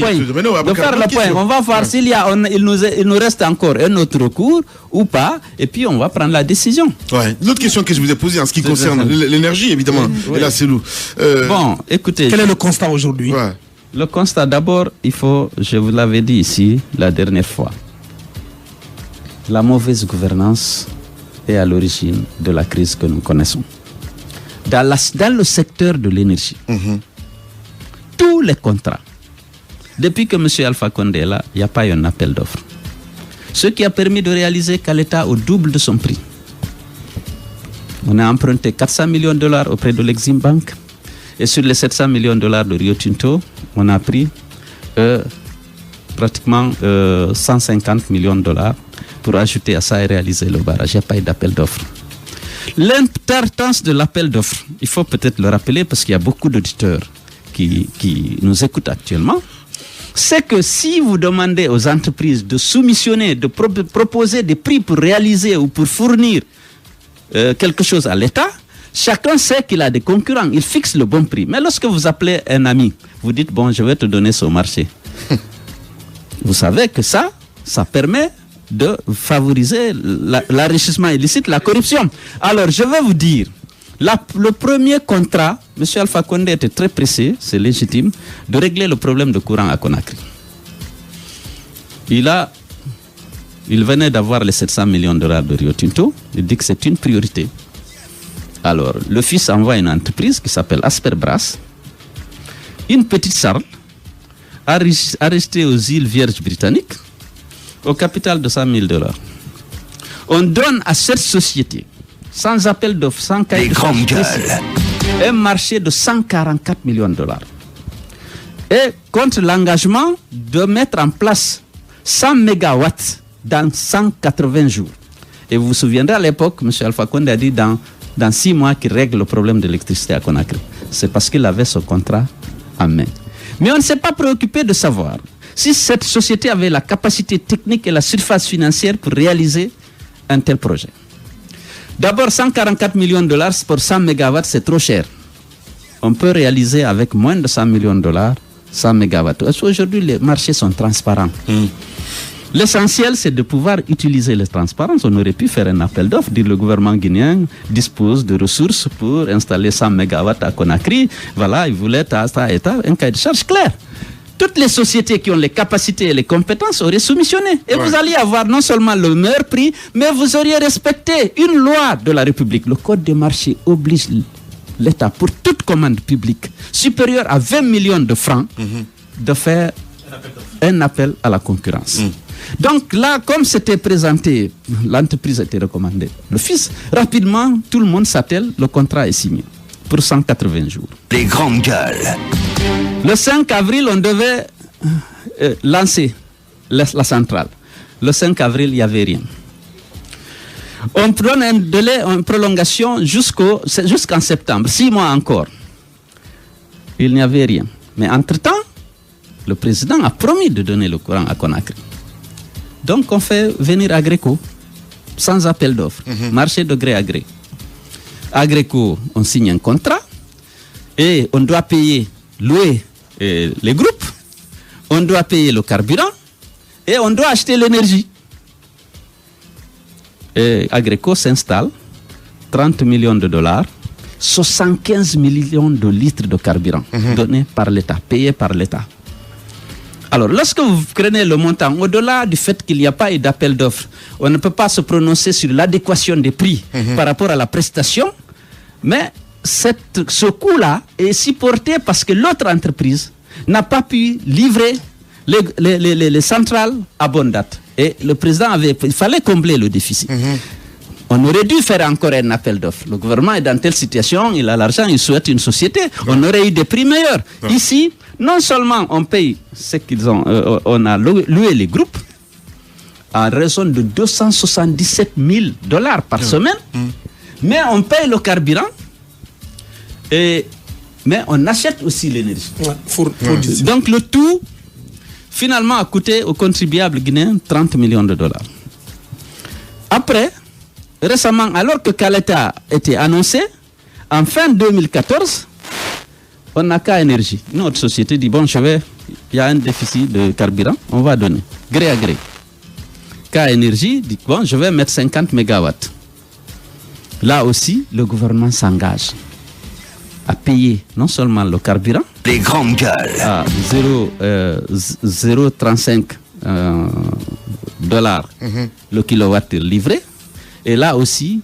On va voir s'il y a, il nous reste encore un autre recours ou pas, et puis on va prendre la décision. Ouais. L'autre question que je vous ai posée en ce qui concerne l'énergie, évidemment. Oui. Et là, c'est lourd. Bon, écoutez. Quel est le constat aujourd'hui? Le constat, d'abord, je vous l'avais dit ici la dernière fois, la mauvaise gouvernance est à l'origine de la crise que nous connaissons. Dans le secteur de l'énergie, tous les contrats, depuis que M. Alpha Condé est là, il n'y a pas eu un appel d'offres. Ce qui a permis de réaliser qu'à l'État au double de son prix. On a emprunté 400 millions de dollars auprès de l'Exim Bank. Et sur les 700 millions de dollars de Rio Tinto, on a pris pratiquement 150 millions de dollars pour ajouter à ça et réaliser le barrage. Il n'y a pas eu d'appel d'offres. L'importance de l'appel d'offres, il faut peut-être le rappeler parce qu'il y a beaucoup d'auditeurs qui nous écoutent actuellement, c'est que si vous demandez aux entreprises de soumissionner, de proposer des prix pour réaliser ou pour fournir quelque chose à l'État, chacun sait qu'il a des concurrents, il fixe le bon prix. Mais lorsque vous appelez un ami, vous dites, bon, je vais te donner ce marché. Vous savez que ça permet de favoriser l'enrichissement illicite, la corruption. Alors, je vais vous dire, le premier contrat, M. Alpha Condé était très pressé, c'est légitime, de régler le problème de courant à Conakry. Il venait d'avoir les 700 millions de dollars de Rio Tinto, il dit que c'est une priorité. Alors, le fils envoie une entreprise qui s'appelle Asperbras, une petite sarde, arrêtée aux îles Vierges britanniques, au capital de 100 000 dollars. On donne à cette société, sans appel d'offres, sans cahier de charges, un marché de 144 millions de dollars. Et contre l'engagement de mettre en place 100 mégawatts dans 180 jours. Et vous vous souviendrez à l'époque, M. Alpha Condé a dit dans 6 mois qu'il règle le problème de l'électricité à Conakry. C'est parce qu'il avait ce contrat en main. Mais on ne s'est pas préoccupé de savoir si cette société avait la capacité technique et la surface financière pour réaliser un tel projet. D'abord, 144 millions de dollars pour 100 mégawatts, c'est trop cher. On peut réaliser avec moins de 100 millions de dollars 100 mégawatts. Aujourd'hui, les marchés sont transparents. L'essentiel, c'est de pouvoir utiliser les transparences. On aurait pu faire un appel d'offres, dire le gouvernement guinéen dispose de ressources pour installer 100 mégawatts à Conakry. Voilà, il voulait un cahier de charge clair. Toutes les sociétés qui ont les capacités et les compétences auraient soumissionné. Et vous alliez avoir non seulement le meilleur prix, mais vous auriez respecté une loi de la République. Le Code des marchés oblige l'État, pour toute commande publique supérieure à 20 millions de francs, de faire un appel à la concurrence. Donc là, comme c'était présenté, l'entreprise a été recommandée. Le fils, rapidement, tout le monde s'attelle, le contrat est signé pour 180 jours. Les grandes gueules. Le 5 avril, on devait lancer la centrale. Le 5 avril, il n'y avait rien. On donne un délai, une prolongation jusqu'en septembre, 6 mois encore. Il n'y avait rien. Mais entre-temps, le président a promis de donner le courant à Conakry. Donc on fait venir Agreco, sans appel d'offres, marché de gré à gré. Agreco, on signe un contrat et on doit louer les groupes, on doit payer le carburant et on doit acheter l'énergie. Et Agreco s'installe, 30 millions de dollars, 75 millions de litres de carburant donnés par l'État, payés par l'État. Alors, lorsque vous prenez le montant, au-delà du fait qu'il n'y a pas eu d'appel d'offres, on ne peut pas se prononcer sur l'adéquation des prix par rapport à la prestation, mais ce coût-là est supporté parce que l'autre entreprise n'a pas pu livrer les centrales à bonne date. Et le président il fallait combler le déficit. On aurait dû faire encore un appel d'offres. Le gouvernement est dans telle situation, il a l'argent, il souhaite une société. On aurait eu des prix meilleurs. Ici, non seulement on paye ce qu'ils ont, on a loué les groupes à raison de 277 000 dollars par semaine, mais on paye le carburant, mais on achète aussi l'énergie. Donc le tout, finalement, a coûté aux contribuables guinéens 30 millions de dollars. Après, récemment, alors que Caleta était annoncé, en fin 2014, on a K Énergie. Notre société dit, bon, il y a un déficit de carburant, on va donner, gré à gré. K Énergie dit, bon, je vais mettre 50 mégawatts. Là aussi, le gouvernement s'engage à payer non seulement le carburant, les grandes gueules, à 0,35 dollars le kilowattheure livré. Et là aussi,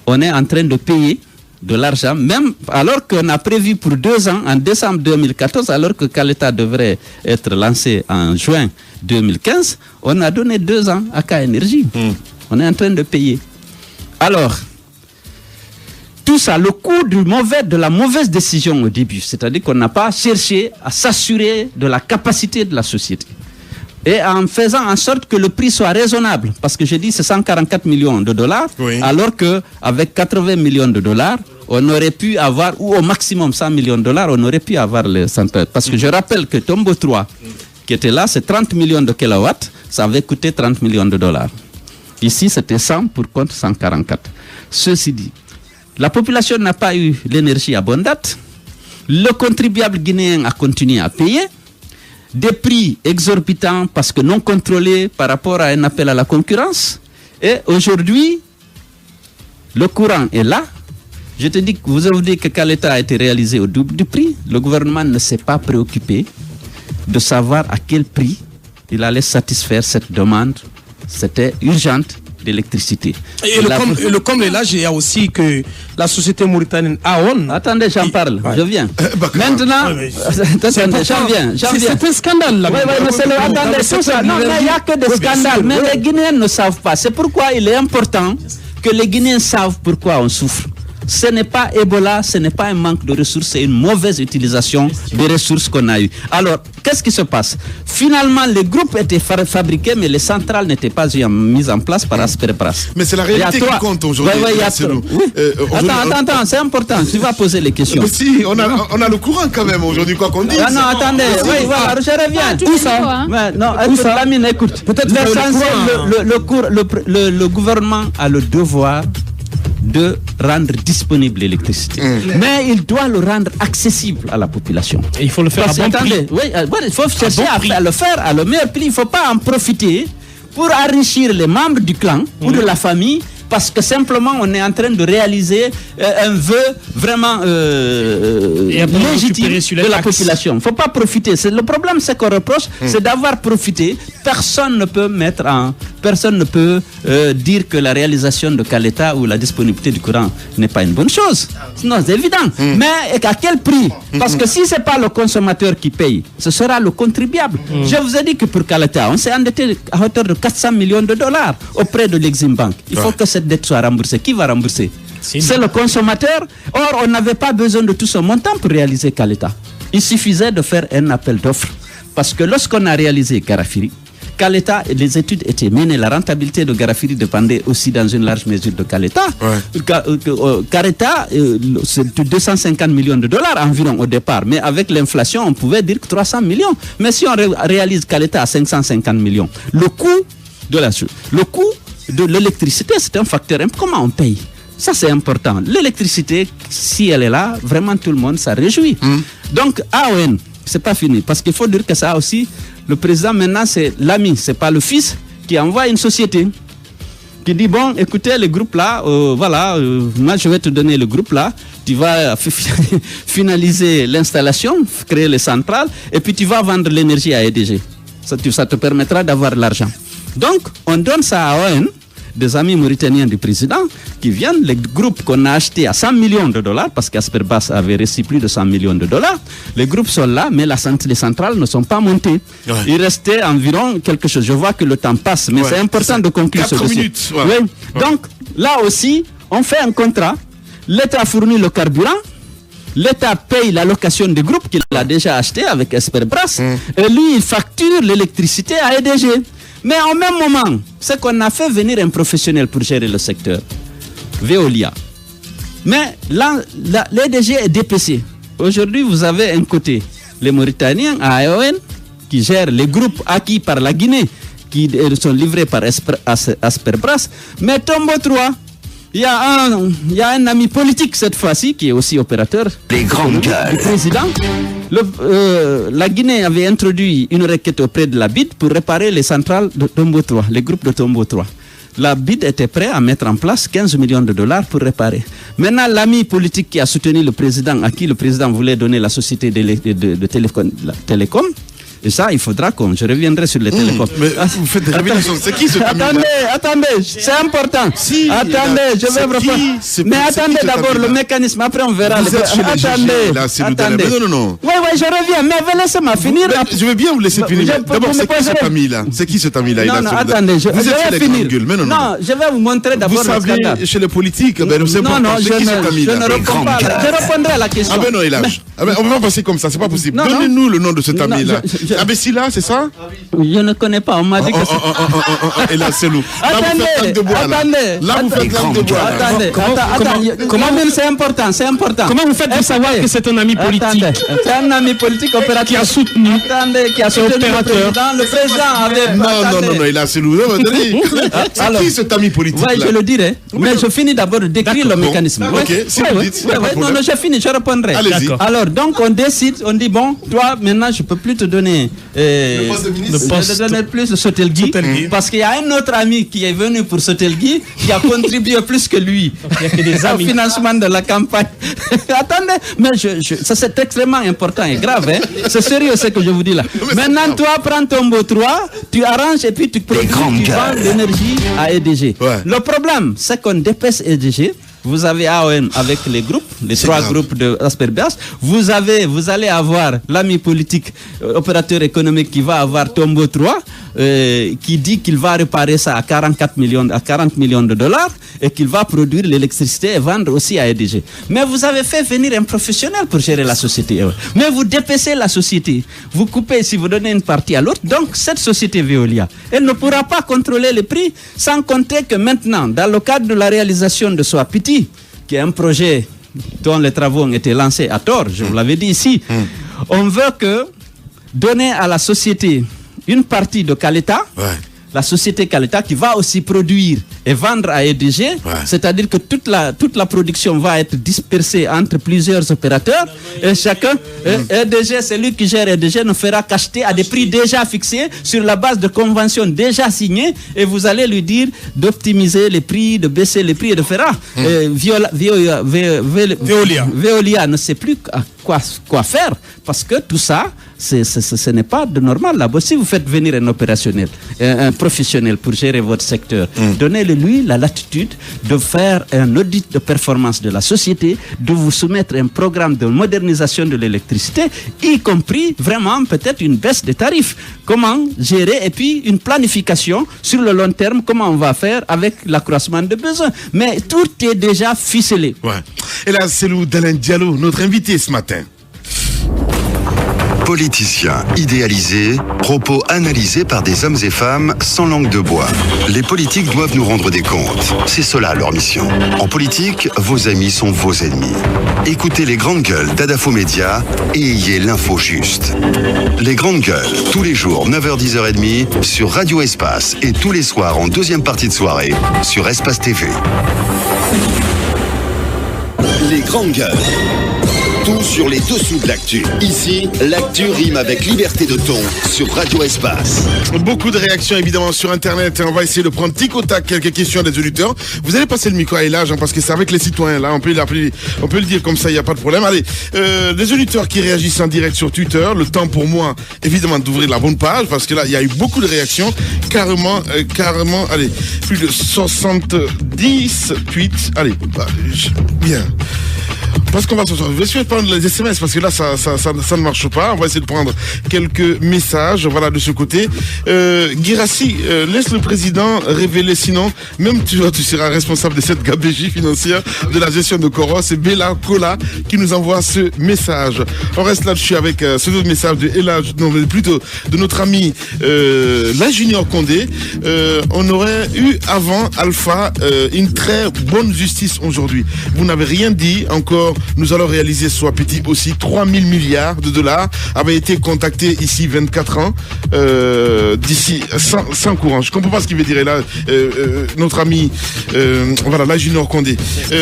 on est en train de payer de l'argent, même alors qu'on a prévu pour 2 ans, en décembre 2014, alors que Caleta devrait être lancé en juin 2015, on a donné 2 ans à K Énergie. On est en train de payer. Alors, tout ça, le coût de la mauvaise décision au début, c'est-à-dire qu'on n'a pas cherché à s'assurer de la capacité de la société. Et en faisant en sorte que le prix soit raisonnable, parce que j'ai dit c'est 144 millions de dollars, oui. Alors qu'avec 80 millions de dollars, on aurait pu avoir, ou au maximum 100 millions de dollars, on aurait pu avoir les centrales. Parce que je rappelle que Tombo 3, qui était là, c'est 30 millions de kilowatts, ça avait coûté 30 millions de dollars. Ici, c'était 100 pour contre 144. Ceci dit, la population n'a pas eu l'énergie abondante. Le contribuable guinéen a continué à payer. Des prix exorbitants parce que non contrôlés par rapport à un appel à la concurrence. Et aujourd'hui, le courant est là. Je te dis que vous avez dit que Caleta a été réalisé au double du prix. Le gouvernement ne s'est pas préoccupé de savoir à quel prix il allait satisfaire cette demande. C'était urgente d'électricité. Et le comble est là, il y a aussi que la société mauritanienne AON... Attendez, j'en parle, je viens. Maintenant, attendez, j'en viens. C'est un scandale là. Oui, mais attendez, tout ça. Non, mais il n'y a que des scandales. Mais les Guinéens ne savent pas. C'est pourquoi il est important que les Guinéens savent pourquoi on souffre. Ce n'est pas Ebola, ce n'est pas un manque de ressources, c'est une mauvaise utilisation des ressources qu'on a eues. Alors, qu'est-ce qui se passe? Finalement, les groupes étaient fabriqués, mais les centrales n'étaient pas mises en place par Asperbras. Mais c'est la réalité qui compte aujourd'hui. Attends, c'est important, tu vas poser les questions. Mais si, on a le courant quand même aujourd'hui, quoi qu'on dise. Ah non, attendez, oui, voilà, je reviens. Où ça? Non, Lamine, écoute. Peut-être le gouvernement a le devoir de rendre disponible l'électricité. Mais il doit le rendre accessible à la population. Et il faut le faire à bon prix. Oui, il faut chercher à le faire à le meilleur prix. Il ne faut pas en profiter pour enrichir les membres du clan ou de la famille, parce que simplement on est en train de réaliser un vœu vraiment légitime de la population. Il ne faut pas profiter. Le problème, c'est qu'on reproche, c'est d'avoir profité. Personne ne peut dire que la réalisation de Caleta ou la disponibilité du courant n'est pas une bonne chose. Non, c'est évident. Mais à quel prix? Parce que si ce n'est pas le consommateur qui paye, ce sera le contribuable. Je vous ai dit que pour Caleta, on s'est endetté à hauteur de 400 millions de dollars auprès de l'Exim Bank. Il faut que cette dette soit remboursée. Qui va rembourser? C'est le consommateur. Or, on n'avait pas besoin de tout ce montant pour réaliser Caleta. Il suffisait de faire un appel d'offres. Parce que lorsqu'on a réalisé Garafiri, Caleta, les études étaient menées. La rentabilité de Garafiri dépendait aussi dans une large mesure de Caleta. Caleta, c'est 250 millions de dollars environ au départ. Mais avec l'inflation, on pouvait dire que 300 millions. Mais si on réalise Caleta à 550 millions, le coût de l'électricité, c'est un facteur. Comment on paye? Ça, c'est important. L'électricité, si elle est là, vraiment tout le monde s'en réjouit. Donc, AON, c'est pas fini. Parce qu'il faut dire que ça aussi, le président maintenant, c'est l'ami, c'est pas le fils qui envoie une société qui dit, bon, écoutez, le groupe là, moi je vais te donner le groupe là, tu vas finaliser l'installation, créer les centrales, et puis tu vas vendre l'énergie à EDG. Ça te permettra d'avoir l'argent. Donc, on donne ça à ON, des amis mauritaniens du président, qui viennent, les groupes qu'on a achetés à 100 millions de dollars, parce qu'Asperbas avait reçu plus de 100 millions de dollars, les groupes sont là, mais les centrales ne sont pas montées. Ouais. Il restait environ quelque chose. Je vois que le temps passe, mais c'est important de conclure ce dossier. 4 minutes. Ouais. Oui. Donc, là aussi, on fait un contrat, l'État fournit le carburant, l'État paye la location du groupe qu'il a déjà acheté avec Asperbras, et lui, il facture l'électricité à EDG. Mais en même moment, c'est qu'on a fait venir un professionnel pour gérer le secteur, Veolia. Mais là, l'EDG est DPC. Aujourd'hui, vous avez un côté les Mauritaniens à AON qui gèrent les groupes acquis par la Guinée, qui sont livrés par Asperbras. Mais Tombo 3, il y a un ami politique cette fois-ci qui est aussi opérateur. Les grandes gueules. Du président. La Guinée avait introduit une requête auprès de la BID pour réparer les centrales de Tombo 3, les groupes de Tombo 3. La BID était prête à mettre en place 15 millions de dollars pour réparer. Maintenant, l'ami politique qui a soutenu le président, à qui le président voulait donner la société de télécom, et ça, il faudra je reviendrai sur les télécoms. Mais vous faites des révélations. C'est qui ce ami-là? Attendez, c'est important. Si, attendez, je vais vous répondre. Mais attendez d'abord le mécanisme, après on verra. Attendez. Non. Oui, je reviens, mais laissez-moi finir. Je veux bien vous laisser finir. D'abord, c'est qui cet ami-là? C'est qui cet ami-là? Non, attendez, je vais finir. Non, je vais vous montrer d'abord le scandale. Vous savez, chez les politiques, c'est important. C'est qui cet ami-là? Je ne réponds pas. Je répondrai à la question. Ah ben non, Elage. On ne peut pas passer comme ça, c'est pas possible. Donnez-nous le nom de cet ami-là. Abessila, c'est ça? Je ne connais pas, on m'a dit que c'est... Et là, c'est nous. Là, vous faites langue de bois. Là, vous faites langue de bois. Attendez, c'est important. Comment vous faites pour savoir que c'est un ami politique? C'est un ami politique opérateur. Qui a soutenu. Qui a soutenu le président avait... Non, il a c'est nous. C'est qui cet ami politique? Oui, je le dirai. Mais je finis d'abord de décrire le mécanisme. Ok, si vous dites. Non, je finis, je répondrai. Allez-y. Alors, donc, on décide, on dit, bon, toi, maintenant, je ne peux plus te donner le poste de ministre. Je te donne plus de Sotelgui, parce qu'il y a un autre ami qui est venu pour Sotelgui, qui a contribué plus que lui au financement de la campagne. Attendez, mais ça c'est extrêmement important et grave. Hein? C'est sérieux ce que je vous dis là. Maintenant, toi, prends ton beau 3, tu arranges et puis tu produis, tu vends l'énergie à EDG. Ouais. Le problème, c'est qu'on dépêche EDG. Vous avez AOM avec les groupes, les trois groupes de Asperbias. Vous allez avoir l'ami politique, opérateur économique qui va avoir Tombo 3, qui dit qu'il va réparer ça à 40 millions de dollars et qu'il va produire l'électricité et vendre aussi à EDG. Mais vous avez fait venir un professionnel pour gérer la société. Mais vous dépecez la société. Vous coupez si vous donnez une partie à l'autre. Donc cette société Veolia, elle ne pourra pas contrôler les prix, sans compter que maintenant, dans le cadre de la réalisation de Soapiti, qui est un projet dont les travaux ont été lancés à tort, je vous l'avais dit ici, on veut donner à la société une partie de Caleta, la société Caleta qui va aussi produire et vendre à EDG, c'est-à-dire que toute la production va être dispersée entre plusieurs opérateurs et chacun, EDG, celui qui gère EDG ne fera qu'acheter à des prix déjà fixés sur la base de conventions déjà signées et vous allez lui dire d'optimiser les prix, de baisser les prix et de faire Veolia ne sait plus quoi faire parce que tout ça, ce n'est pas de normal là-bas. Si vous faites venir un opérationnel, un professionnel pour gérer votre secteur, donnez-lui la latitude de faire un audit de performance de la société, de vous soumettre un programme de modernisation de l'électricité, y compris vraiment peut-être une baisse des tarifs. Comment gérer et puis une planification sur le long terme, comment on va faire avec l'accroissement de besoins. Mais tout est déjà ficelé. Ouais. Et là, c'est D'Alain Diallo, notre invité ce matin. Politiciens idéalisés, propos analysés par des hommes et femmes sans langue de bois. Les politiques doivent nous rendre des comptes. C'est cela leur mission. En politique, vos amis sont vos ennemis. Écoutez les grandes gueules d'Adafo Média et ayez l'info juste. Les grandes gueules, tous les jours, 9h, 10h30, sur Radio Espace et tous les soirs en deuxième partie de soirée, sur Espace TV. Les grandes gueules. Tout sur les dessous de l'actu. Ici, l'actu rime avec liberté de ton sur Radio Espace. Beaucoup de réactions évidemment sur Internet. On va essayer de prendre tic au tac quelques questions des auditeurs. Vous allez passer le micro à Elage parce que c'est avec les citoyens là. On peut le dire comme ça, il n'y a pas de problème. Allez, des auditeurs qui réagissent en direct sur Twitter. Le temps pour moi, évidemment, d'ouvrir la bonne page parce que là, il y a eu beaucoup de réactions. Carrément. Allez, plus de 70 tweets. Allez, bien. Parce qu'on va je vais essayer de prendre les SMS parce que là ça ne marche pas. On va essayer de prendre quelques messages voilà de ce côté. Guirassi, laisse le président révéler, sinon même tu seras responsable de cette gabegie financière de la gestion de Coros. C'est Bella Cola qui nous envoie ce message. On reste là-dessus avec ce autre message de plutôt de notre ami l'ingénieur Condé. On aurait eu avant Alpha une très bonne justice aujourd'hui. Vous n'avez rien dit encore nous allons réaliser soit petit aussi. 3 000 milliards de dollars avaient été contactés ici 24 ans d'ici sans courant. Je comprends pas ce qu'il veut dire. Et là, notre ami, voilà, là Junior Condé.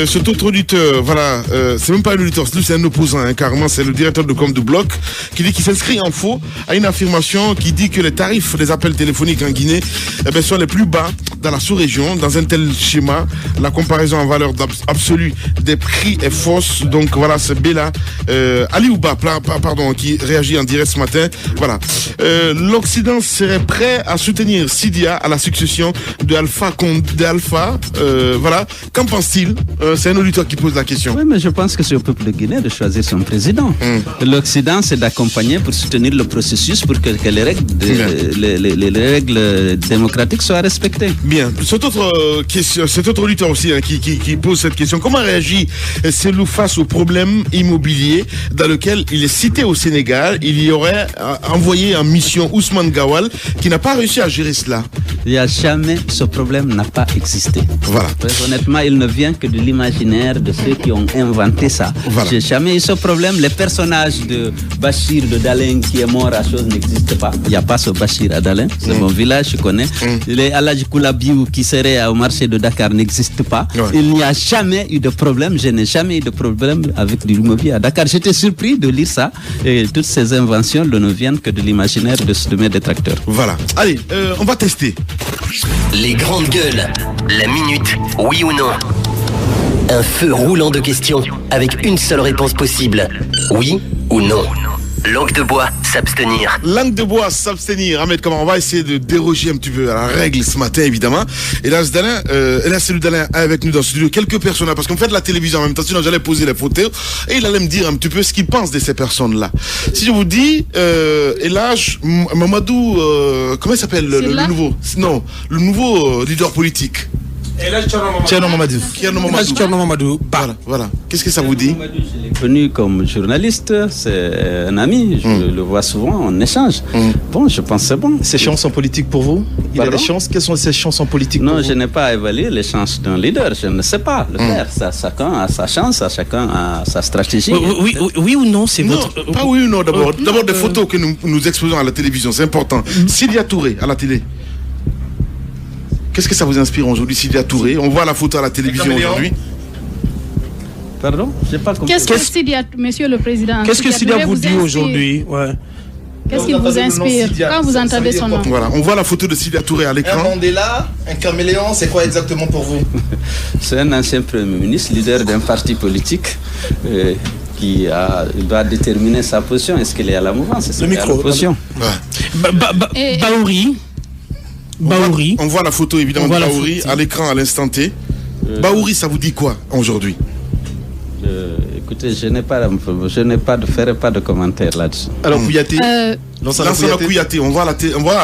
Cet autre auditeur, voilà, c'est même pas un auditeur, c'est un opposant, hein, carrément, c'est le directeur de com du bloc qui dit qu'il s'inscrit en faux à une affirmation qui dit que les tarifs des appels téléphoniques en Guinée sont les plus bas dans la sous-région. Dans un tel schéma, la comparaison en valeur absolue des prix est fausse. Donc voilà, c'est Bella Ali Ouba, pardon, qui réagit en direct ce matin. Voilà, l'Occident serait prêt à soutenir Sidia à la succession de Alpha voilà, qu'en pense-t-il? C'est un auditeur qui pose la question. Oui, mais je pense que c'est au peuple de Guinée de choisir son président. L'Occident, c'est d'accompagner pour soutenir le processus pour que les règles, les règles démocratiques soient respectées. Bien. Cette autre auditeur aussi, hein, qui pose cette question. Comment réagit Selou face au problème immobilier dans lequel il est cité au Sénégal? Il y aurait envoyé en mission Ousmane Gawal qui n'a pas réussi à gérer cela. Il n'y a jamais, ce problème n'a pas existé. Voilà. Très honnêtement, il ne vient que de l'imaginaire de ceux qui ont inventé ça. Voilà. J'ai jamais eu ce problème. Les personnages de Bachir, de Dalin qui est mort à chose n'existent pas. Il n'y a pas ce Bachir à Dalin. C'est mon village, je connais. Les Aladji Koulabiou qui serait au marché de Dakar n'existent pas. Ouais. Il n'y a jamais eu de problème. Je n'ai jamais eu de problème avec l'immobilier à Dakar. J'étais surpris de lire ça. Et toutes ces inventions ne viennent que de l'imaginaire de mes détracteurs. Voilà. Allez, on va tester. Les grandes gueules. La minute, oui ou non. Un feu roulant de questions avec une seule réponse possible. Oui ou non. Langue de bois, s'abstenir. Langue de bois, s'abstenir. Ahmed, comment on va essayer de déroger un petit peu à la règle ce matin, évidemment. Et là, c'est le Dalin avec nous dans ce studio. Quelques personnes, parce qu'on fait de la télévision en même temps, sinon j'allais poser les photos et il allait me dire un petit peu ce qu'il pense de ces personnes-là. Si je vous dis, Elhadj Mamadou, comment il s'appelle le nouveau leader politique? Thierno Mamadou. Voilà. Qu'est-ce que ça vous dit? Je l'ai connu comme journaliste, c'est un ami, je le vois souvent, on échange. Bon, je pense que c'est bon. Ces chances en politique pour vous? Il a des chances? Quelles sont ces chances en politique pour vous? Non, je n'ai pas évalué les chances d'un leader, je ne sais pas le faire. Chacun a sa chance, chacun a sa stratégie. Oui ou non, c'est votre... Pas oui ou non d'abord. D'abord des photos que nous exposons à la télévision, c'est important. Sidia Touré à la télé. Qu'est-ce que ça vous inspire aujourd'hui, Sidia Touré? On voit la photo à la télévision aujourd'hui. Pardon? J'ai pas compris. Qu'est-ce que Sidia, monsieur le président? Qu'est-ce que Sidia vous dit aujourd'hui? Ouais. Qu'est-ce qui vous inspire quand vous entendez son nom? Voilà, on voit la photo de Sidia Touré à l'écran. Un Mandela, un caméléon, c'est quoi exactement pour vous? C'est un ancien Premier ministre, leader d'un parti politique. Qui doit déterminer sa position. Est-ce qu'il est à la mouvance? Est-ce qu'il est à l'opposition? Baouri. On voit la photo évidemment de Baouri à l'écran à l'instant T. Baouri, ça vous dit quoi aujourd'hui? Écoutez, je ne ferai pas de commentaires là-dessus. Alors Kouyaté, Lansana Kouyaté, on voit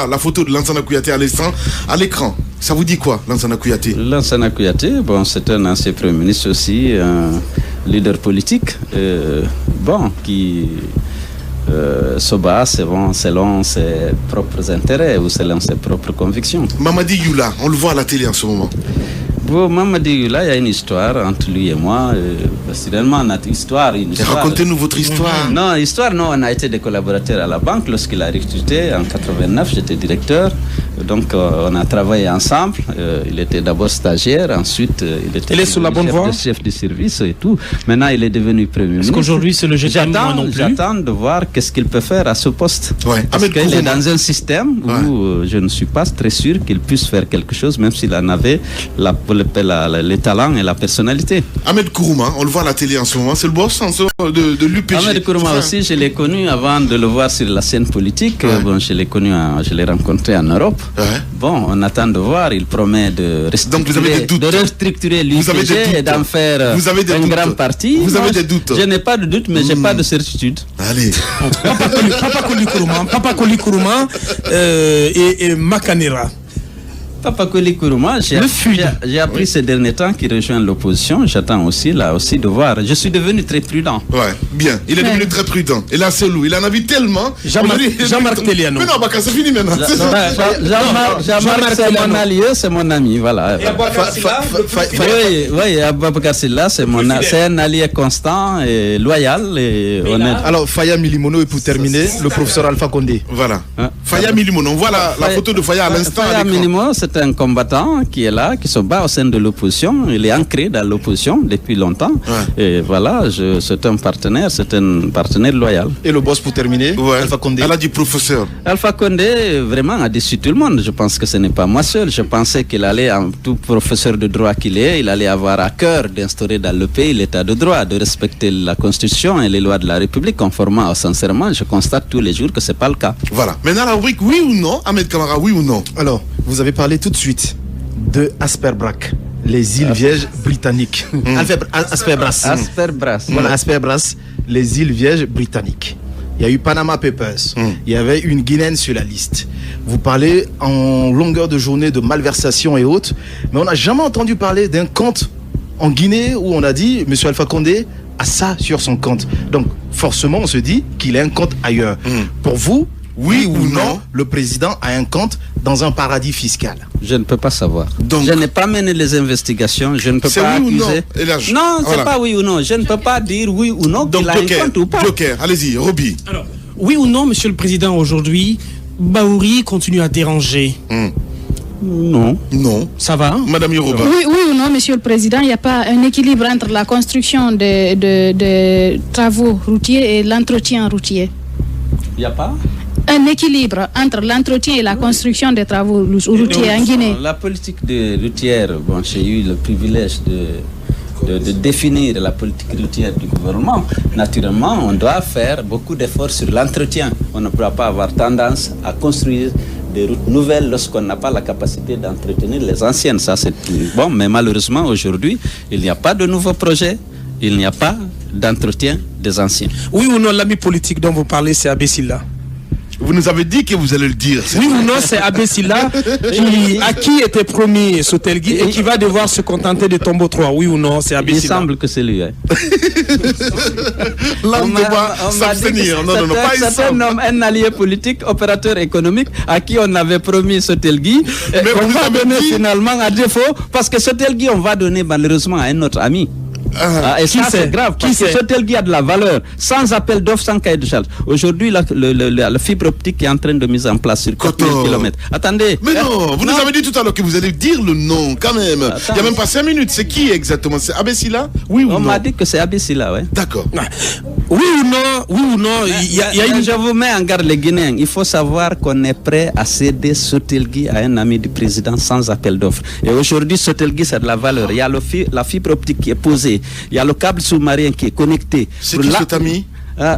la photo de Lansana Kouyaté à l'écran. Ça vous dit quoi, Lansana Kouyaté? Lansana Kouyaté, bon, c'est un ancien Premier ministre aussi, un leader politique, qui se bat selon ses propres intérêts ou selon ses propres convictions. Mamadi Youla, on le voit à la télé en ce moment. Bon, Mamadi Youla, il y a une histoire entre lui et moi. Finalement, notre histoire. Racontez-nous votre histoire. Non, on a été des collaborateurs à la banque lorsqu'il a recruté en 89. J'étais directeur. Donc, on a travaillé ensemble. Il était d'abord stagiaire, ensuite, il était sur la bonne voie, chef de service et tout. Maintenant, il est devenu Premier ministre. Est-ce qu'aujourd'hui, c'est le GTM non plus? J'attends de voir qu'est-ce qu'il peut faire à ce poste. Ouais. Parce qu'il est dans un système où je ne suis pas très sûr qu'il puisse faire quelque chose, même s'il en avait les talents et la personnalité. Ahmed Kourouma, on le voit à la télé en ce moment, c'est le boss de l'UPG. Ahmed Kourouma aussi, je l'ai connu avant de le voir sur la scène politique. Bon, je l'ai rencontré en Europe. Bon, on attend de voir, il promet de restructurer l'UPG et d'en faire un grand parti. Vous avez des doutes? Je n'ai pas de doute, mais je n'ai pas de certitude. Allez. Papa Koli Kourouma et Makanera. Papa Koli Kourouma, j'ai appris ces derniers temps qu'il rejoint l'opposition. J'attends aussi, là aussi, de voir. Je suis devenu très prudent. Ouais, bien. Il est devenu très prudent. Et là, c'est lui. Il en a vu tellement. Jean-Marc Téliano. Mais non, Bakar, c'est fini maintenant. Jean-Marc, c'est mon allié, c'est mon ami. Voilà. Et Aboubacar Sylla, oui, Aboubacar Sylla, c'est un allié constant et loyal et honnête. Alors, Faya Milimono, et pour terminer, le professeur Alpha Condé. Voilà. Faya Milimono. On voit la photo de Faya à l'instant. Faya Milimono, c'est un combattant qui est là, qui se bat au sein de l'opposition. Il est ancré dans l'opposition depuis longtemps. Ouais. Et voilà, c'est un partenaire loyal. Et le boss pour terminer, Alpha Condé. Elle a dit professeur. Alpha Condé vraiment a déçu tout le monde. Je pense que ce n'est pas moi seul. Je pensais qu'il allait, en tout professeur de droit qu'il est, il allait avoir à cœur d'instaurer dans le pays l'état de droit, de respecter la Constitution et les lois de la République conformément au sincèrement. Je constate tous les jours que ce n'est pas le cas. Voilà. Maintenant la rubrique oui ou non, Ahmed Kamara, oui ou non? Alors, vous avez parlé tout de suite de Asperbras, les îles Vierges britanniques. Asperbras. Voilà, Asperbras, les îles Vierges britanniques. Il y a eu Panama Papers. Il y avait une Guinéenne sur la liste. Vous parlez en longueur de journée de malversation et autres, mais on n'a jamais entendu parler d'un compte en Guinée où on a dit M. Alpha Condé a ça sur son compte. Donc, forcément, on se dit qu'il a un compte ailleurs. Pour vous, oui ou non, le président a un compte dans un paradis fiscal? Je ne peux pas savoir. Donc, je n'ai pas mené les investigations. Je ne peux pas oui accuser. Non, c'est pas oui ou non. Je ne peux pas dire oui ou non qu'il a un compte ou pas. Joker, allez-y, Roby. Alors, oui ou non, Monsieur le Président, aujourd'hui, Bahouri continue à déranger? Non. Non. Ça va, hein? Madame Yoruba. Oui ou non, Monsieur le Président, il n'y a pas un équilibre entre la construction de travaux routiers et l'entretien routier? Il n'y a pas un équilibre entre l'entretien et la construction des travaux routiers en Guinée? La politique routière, bon, j'ai eu le privilège de définir la politique routière du gouvernement. Naturellement, on doit faire beaucoup d'efforts sur l'entretien. On ne pourra pas avoir tendance à construire des routes nouvelles lorsqu'on n'a pas la capacité d'entretenir les anciennes. Ça, c'est bon, mais malheureusement, aujourd'hui, il n'y a pas de nouveaux projets, il n'y a pas d'entretien des anciens. Oui ou non, l'ami politique dont vous parlez, c'est Abbé Sylla? Vous nous avez dit que vous allez le dire. Oui ou non, c'est Abbé Sylla à qui était promis Sotelgui et qui va devoir se contenter de Tombeau 3. Oui ou non, c'est Abbé Sylla? Il semble que c'est lui. Hein. Là, on ne peut pas s'abstenir. Non, pas c'est un allié politique, opérateur économique, à qui on avait promis Sotelgui. On va donner finalement à défaut, parce que Sotelgui, on va donner malheureusement à un autre ami. Et ça, c'est grave, parce que Sotelgui a de la valeur, sans appel d'offres, sans cahier de charge. Aujourd'hui, la fibre optique est en train de mise en place sur 4000 km. Attendez. Mais non, vous nous avez dit tout à l'heure que vous allez dire le nom, quand même. Il n'y a même pas 5 minutes. C'est qui exactement? C'est Abbé Sylla? Oui ou non? On m'a dit que c'est Abbé Sylla, ouais. D'accord. Oui ou non, Je vous mets en garde les Guinéens. Il faut savoir qu'on est prêt à céder Sotelgui à un ami du président sans appel d'offres. Et aujourd'hui, Sotelgui, c'est de la valeur. Il y a la fibre optique qui est posée. Il y a le câble sous-marin qui est connecté. C'est qui cet ami?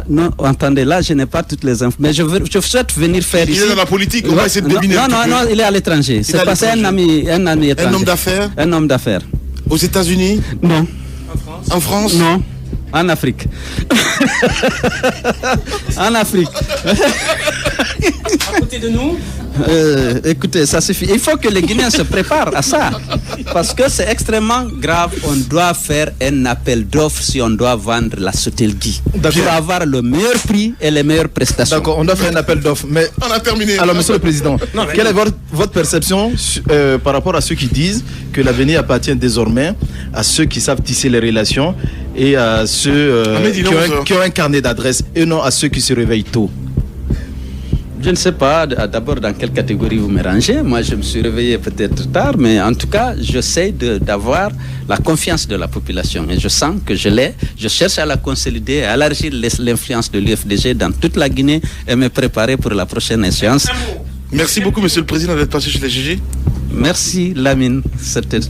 Non, entendez, là, je n'ai pas toutes les infos. Mais je souhaite venir faire ici. Il est dans la politique, on va essayer de deviner. Non, il est à l'étranger. C'est passé un ami étranger. Un homme d'affaires? Un homme d'affaires. Aux États-Unis? Non. En France? Non. En Afrique. En Afrique. À côté de nous? Écoutez, ça suffit. Il faut que les Guinéens se préparent à ça. Parce que c'est extrêmement grave. On doit faire un appel d'offres si on doit vendre la Sotelgui. Pour avoir le meilleur prix et les meilleures prestations. D'accord, on doit faire un appel d'offres. Mais on a terminé. Alors, Monsieur le Président, quelle est votre perception par rapport à ceux qui disent que l'avenir appartient désormais à ceux qui savent tisser les relations et à ceux qui ont un carnet d'adresses et non à ceux qui se réveillent tôt? Je ne sais pas d'abord dans quelle catégorie vous me rangez. Moi, je me suis réveillé peut-être tard, mais en tout cas, j'essaie d'avoir la confiance de la population. Et je sens que je l'ai. Je cherche à la consolider, à élargir l'influence de l'UFDG dans toute la Guinée et me préparer pour la prochaine échéance. Merci beaucoup, Monsieur le Président, d'être passé chez les GG. Merci, Lamine. C'était